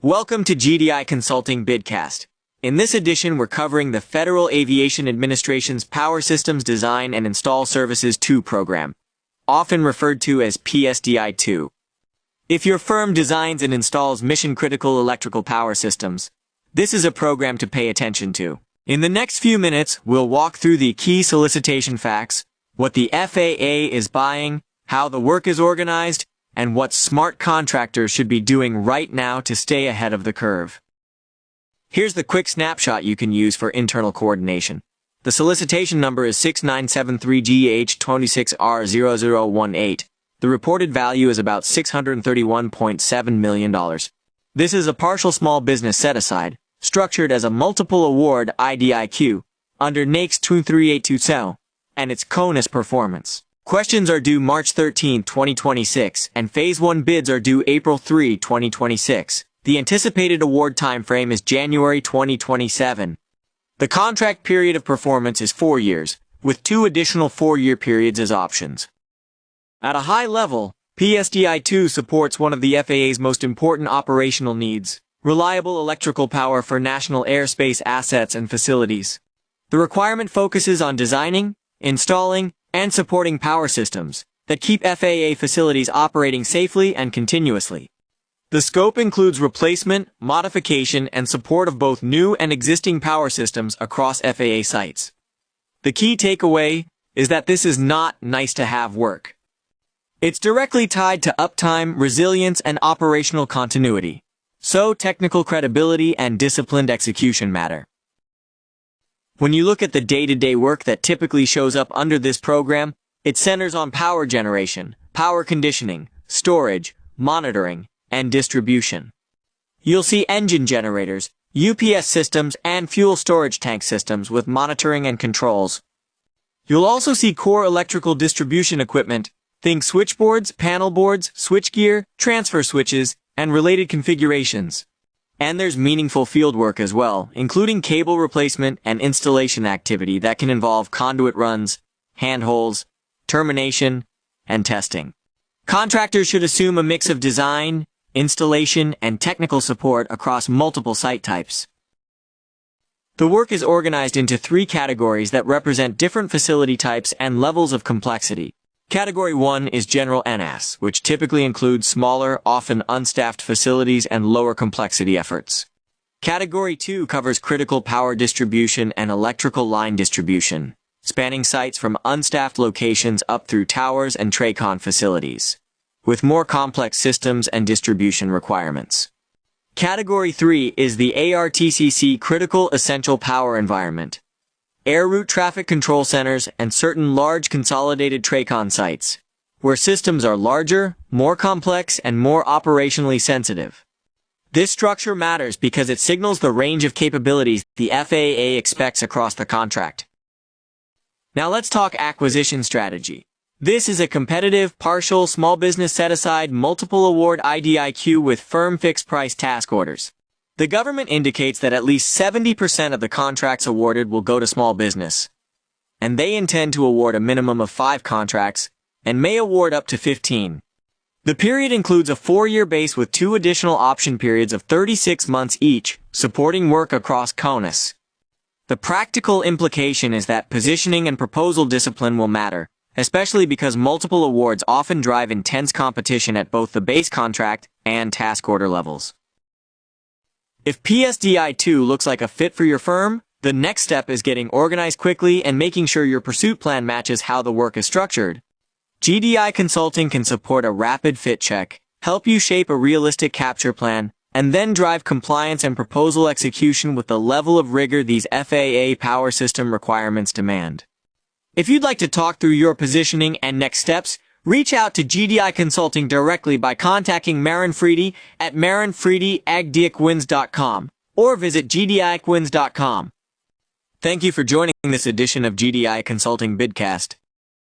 Welcome to GDI Consulting BidCast. In this edition, we're covering the Federal Aviation Administration's Power Systems Design and Install Services II program, often referred to as PSDI II. If your firm designs and installs mission-critical electrical power systems, this is a program to pay attention to. In the next few minutes, we'll walk through the key solicitation facts, what the FAA is buying, how the work is organized, and what smart contractors should be doing right now to stay ahead of the curve. Here's the quick snapshot you can use for internal coordination. The solicitation number is 6973GH26R0018. The reported value is about $631.7 million. This is a partial small business set-aside, structured as a multiple award IDIQ, under NAICS 2382, and its CONUS performance. Questions are due March 13, 2026, and Phase 1 bids are due April 3, 2026. The anticipated award timeframe is January 2027. The contract period of performance is 4 years, with 2 additional 4-year periods as options. At a high level, PSDI II supports one of the FAA's most important operational needs: reliable electrical power for national airspace assets and facilities. The requirement focuses on designing, installing, and supporting power systems that keep FAA facilities operating safely and continuously. The scope includes replacement, modification, and support of both new and existing power systems across FAA sites. The key takeaway is that this is not nice-to-have work. It's directly tied to uptime, resilience, and operational continuity, so technical credibility and disciplined execution matter. When you look at the day-to-day work that typically shows up under this program, it centers on power generation, power conditioning, storage, monitoring, and distribution. You'll see engine generators, UPS systems, and fuel storage tank systems with monitoring and controls. You'll also see core electrical distribution equipment, think switchboards, panel boards, switchgear, transfer switches, and related configurations. And there's meaningful fieldwork as well, including cable replacement and installation activity that can involve conduit runs, handholds, termination, and testing. Contractors should assume a mix of design, installation, and technical support across multiple site types. The work is organized into 3 categories that represent different facility types and levels of complexity. Category 1 is General NS, which typically includes smaller, often unstaffed facilities and lower complexity efforts. Category 2 covers critical power distribution and electrical line distribution, spanning sites from unstaffed locations up through towers and TRACON facilities, with more complex systems and distribution requirements. Category 3 is the ARTCC Critical Essential Power Environment, air route traffic control centers, and certain large consolidated TRACON sites, where systems are larger, more complex, and more operationally sensitive. This structure matters because it signals the range of capabilities the FAA expects across the contract. Now let's talk acquisition strategy. This is a competitive, partial, small business set-aside, multiple award IDIQ with firm fixed-price task orders. The government indicates that at least 70% of the contracts awarded will go to small business, and they intend to award a minimum of 5 contracts, and may award up to 15. The period includes a 4-year base with 2 additional option periods of 36 months each, supporting work across CONUS. The practical implication is that positioning and proposal discipline will matter, especially because multiple awards often drive intense competition at both the base contract and task order levels. If PSDI II looks like a fit for your firm, the next step is getting organized quickly and making sure your pursuit plan matches how the work is structured. GDI Consulting can support a rapid fit check, help you shape a realistic capture plan, and then drive compliance and proposal execution with the level of rigor these FAA power system requirements demand. If you'd like to talk through your positioning and next steps, reach out to GDI Consulting directly by contacting Maron Freedy at maronfreedy@gdiconwins.com or visit gdiconwins.com. Thank you for joining this edition of GDI Consulting BidCast.